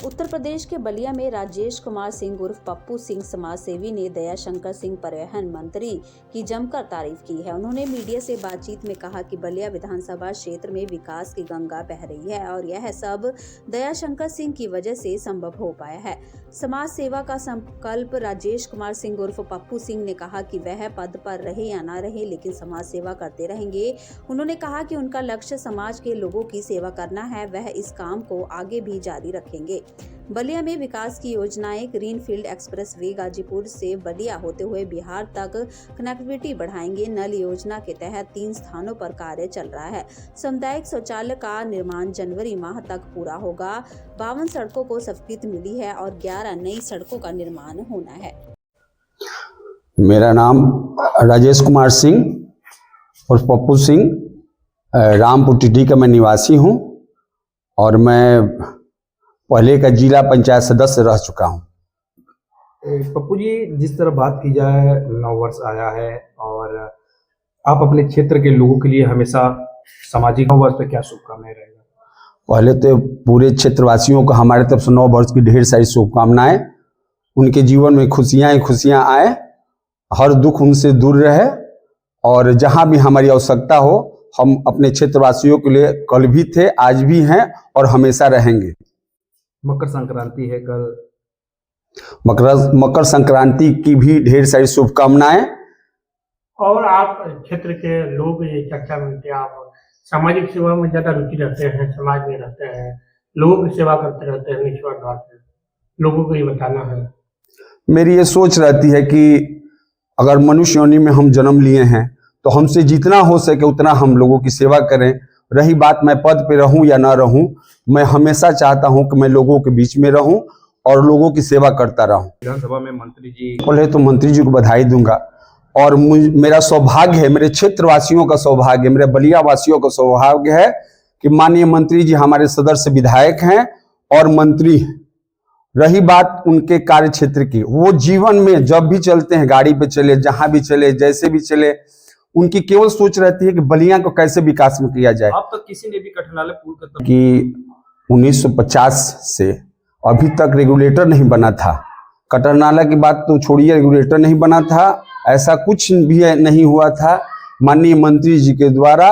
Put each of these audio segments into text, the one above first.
उत्तर प्रदेश के बलिया में राजेश कुमार सिंह उर्फ पप्पू सिंह समाज सेवी ने दयाशंकर सिंह परिवहन मंत्री की जमकर तारीफ की है। उन्होंने मीडिया से बातचीत में कहा कि बलिया विधानसभा क्षेत्र में विकास की गंगा बह रही है और यह सब दयाशंकर सिंह की वजह से संभव हो पाया है। समाज सेवा का संकल्प राजेश कुमार सिंह उर्फ पप्पू सिंह ने कहा कि वह पद पर रहे या ना रहे लेकिन समाज सेवा करते रहेंगे। उन्होंने कहा कि उनका लक्ष्य समाज के लोगों की सेवा करना है, वह इस काम को आगे भी जारी रखेंगे। बलिया में विकास की योजनाएं ग्रीनफील्ड एक्सप्रेस वे गाजीपुर से बलिया होते हुए बिहार तक कनेक्टिविटी बढ़ाएंगे। नल योजना के तहत 3 स्थानों पर कार्य चल रहा है। सामुदायिक शौचालय का निर्माण जनवरी माह तक पूरा होगा। 52 सड़कों को स्वीकृति मिली है और 11 नई सड़कों का निर्माण होना है। मेरा नाम राजेश कुमार सिंह और पप्पू सिंह, रामपुर टिड्डी का मैं निवासी हूं और मैं पहले का जिला पंचायत सदस्य रह चुका हूं। पप्पू जी, जिस तरह बात की जाए, नव वर्ष आया है और आप अपने क्षेत्र के लोगों के लिए हमेशा सामाजिक नव वर्ष पे क्या शुभकामनाएं रहेगा? पहले तो पूरे क्षेत्रवासियों को हमारे तरफ से नव वर्ष की ढेर सारी शुभकामनाएं। उनके जीवन में खुशियां आए, हर दुख उनसे दूर रहे और जहां भी हमारी आवश्यकता हो हम अपने क्षेत्रवासियों के लिए कल भी थे, आज भी हैं और हमेशा रहेंगे। मकर संक्रांति है कल, मकर संक्रांति की भी ढेर सारी शुभकामनाएं। और आप क्षेत्र के लोग ये चर्चा मिलते हैं, आप सामाजिक सेवा में ज्यादा रुचि रखते हैं, समाज में रहते हैं, लोगों की सेवा करते रहते हैं, निस्वार्थ भाव से लोगों को ये बताना है। मेरी ये सोच रहती है कि अगर मनुष्य योनि में हम जन्म लिए हैं तो हमसे जितना हो सके उतना हम लोगों की सेवा करें। रही बात मैं पद पे रहूं या ना रहूं, मैं हमेशा चाहता हूं कि मैं लोगों के बीच में रहूं और लोगों की सेवा करता रहूं। विधानसभा में मंत्री जी, पहले तो मंत्री जी को बधाई दूंगा और मेरा सौभाग्य है, मेरे क्षेत्रवासियों का सौभाग्य, मेरे बलिया वासियों का सौभाग्य है कि माननीय मंत्री जी हमारे सदस्य विधायक हैं और मंत्री हैं। रही बात उनके कार्य क्षेत्र की, वो जीवन में जब भी चलते हैं, गाड़ी पे चले, जहां भी चले, जैसे भी चले, उनकी केवल सोच रहती है कि बलिया को कैसे विकास में किया जाए। अब तक किसी ने भी कठनाला पुल का कि 1950 से अभी तक रेगुलेटर नहीं बना था। कटरनाला की बात तो छोड़िए, रेगुलेटर नहीं बना था, ऐसा कुछ भी नहीं हुआ था। माननीय मंत्री जी के द्वारा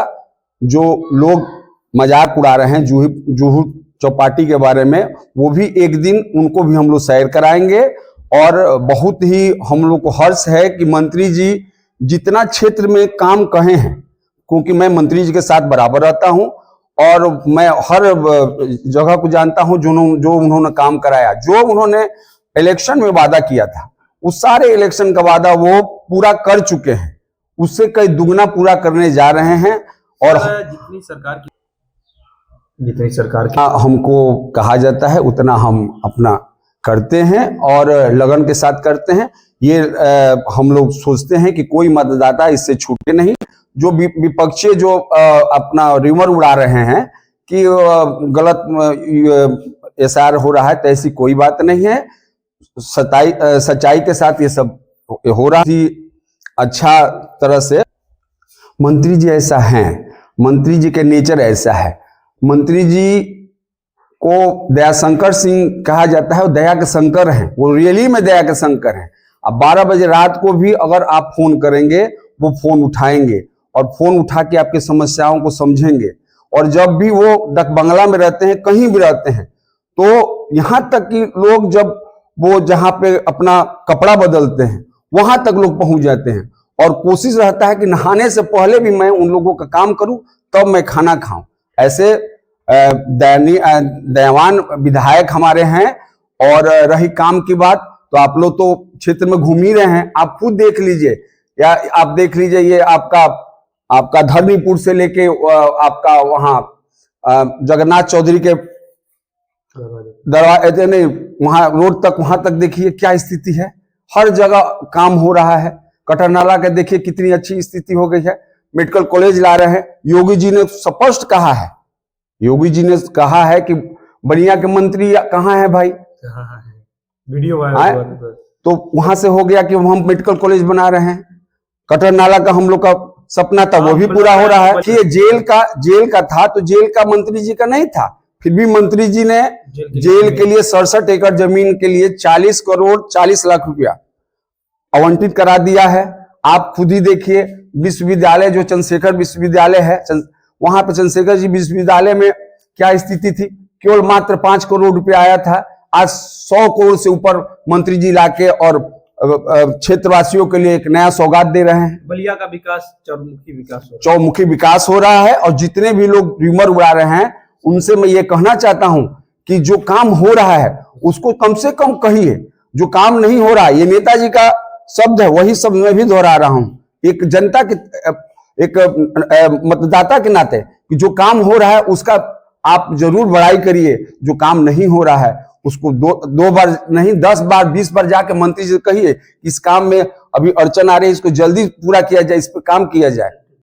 जो लोग मजाक उड़ा रहे हैं जुहू चौपाटी के बारे में, वो भी एक दिन उनको भी हम लोग सैर कराएंगे और बहुत ही हम लोग को हर्ष है कि मंत्री जी जितना क्षेत्र में काम कहे हैं, क्योंकि मैं मंत्री जी के साथ बराबर रहता हूं और मैं हर जगह को जानता हूं जो उन्होंने काम कराया, जो उन्होंने इलेक्शन में वादा किया था, उस सारे इलेक्शन का वादा वो पूरा कर चुके हैं, उससे कई दुगना पूरा करने जा रहे हैं। और जितनी सरकार की हमको कहा जाता है उतना हम अपना करते हैं और लगन के साथ करते हैं। ये हम लोग सोचते हैं कि कोई मतदाता इससे छूटे नहीं। जो विपक्षी जो अपना रिमर उड़ा रहे हैं कि गलत एसआर हो रहा है, तो ऐसी कोई बात नहीं है। सच्चाई के साथ ये सब हो रहा है। अच्छा तरह से मंत्री जी ऐसा हैं, मंत्री जी के नेचर ऐसा है। मंत्री जी को दयाशंकर सिंह कहा जाता है, वो दया के शंकर हैं, वो रियली में दया के शंकर हैं। अब 12 बजे रात को भी अगर आप फोन करेंगे वो फोन उठाएंगे और फोन उठा के आपकी समस्याओं को समझेंगे। और जब भी वो डक बंगला में रहते हैं, कहीं भी रहते हैं, तो यहाँ तक कि लोग जब वो जहाँ पे अपना कपड़ा बदलते हैं वहां तक लोग पहुंच जाते हैं और कोशिश रहता है कि नहाने से पहले भी मैं उन लोगों का काम करूं तब मैं खाना खाऊं। ऐसे दयावान विधायक हमारे हैं। और रही काम की बात, तो आप लोग तो क्षेत्र में घूम ही रहे हैं, आप खुद देख लीजिए, या आप देख लीजिए, ये आपका धर्मीपुर से लेके आपका वहां जगन्नाथ चौधरी के दरवाजे नहीं, वहां रोड तक, वहां तक देखिए क्या स्थिति है। हर जगह काम हो रहा है। कटरनाला का देखिए कितनी अच्छी स्थिति हो गई है। मेडिकल कॉलेज ला रहे हैं। योगी जी ने स्पष्ट कहा है, योगी जी ने कहा है कि बलिया के मंत्री कहाँ है भाई, वीडियो वायरल हुआ था, तो वहां से हो गया कि हम मेडिकल कॉलेज बना रहे हैं। कटरनाला का हम लोग का सपना था, वो भी पूरा हो रहा है। कि जेल का था तो जेल का मंत्री जी का नहीं था, फिर भी मंत्री जी ने जेल के लिए 67 एकड़ जमीन के लिए 40 करोड़ 40 लाख रुपया आवंटित करा दिया है। आप खुद ही देखिए, विश्वविद्यालय जो चंद्रशेखर विश्वविद्यालय है, वहां पर चंद्रशेखर जी विश्वविद्यालय में क्या स्थिति थी, केवल मात्र 5 करोड़ रुपया आया था। आज 100 करोड़ से ऊपर मंत्री जी लाके और क्षेत्रवासियों के लिए एक नया सौगात दे रहे हैं। बलिया का विकास चौमुखी विकास हो रहा है। और जितने भी लोग र्यूमर उड़ा रहे हैं उनसे मैं ये कहना चाहता हूं कि जो काम हो रहा है उसको कम से कम कहिए। जो काम नहीं हो रहा है, ये नेताजी का शब्द है, वही शब्द मैं भी दोहरा रहा हूं एक जनता के, एक मतदाता के नाते, कि जो काम हो रहा है उसका आप जरूर बड़ाई करिए। जो काम नहीं हो रहा है उसको दो बार नहीं 10 बार 20 बार जाके मंत्री जी से कहिए इस काम में अभी अड़चन आ रही है, इसको जल्दी पूरा किया जाए, इस पर काम किया जाए।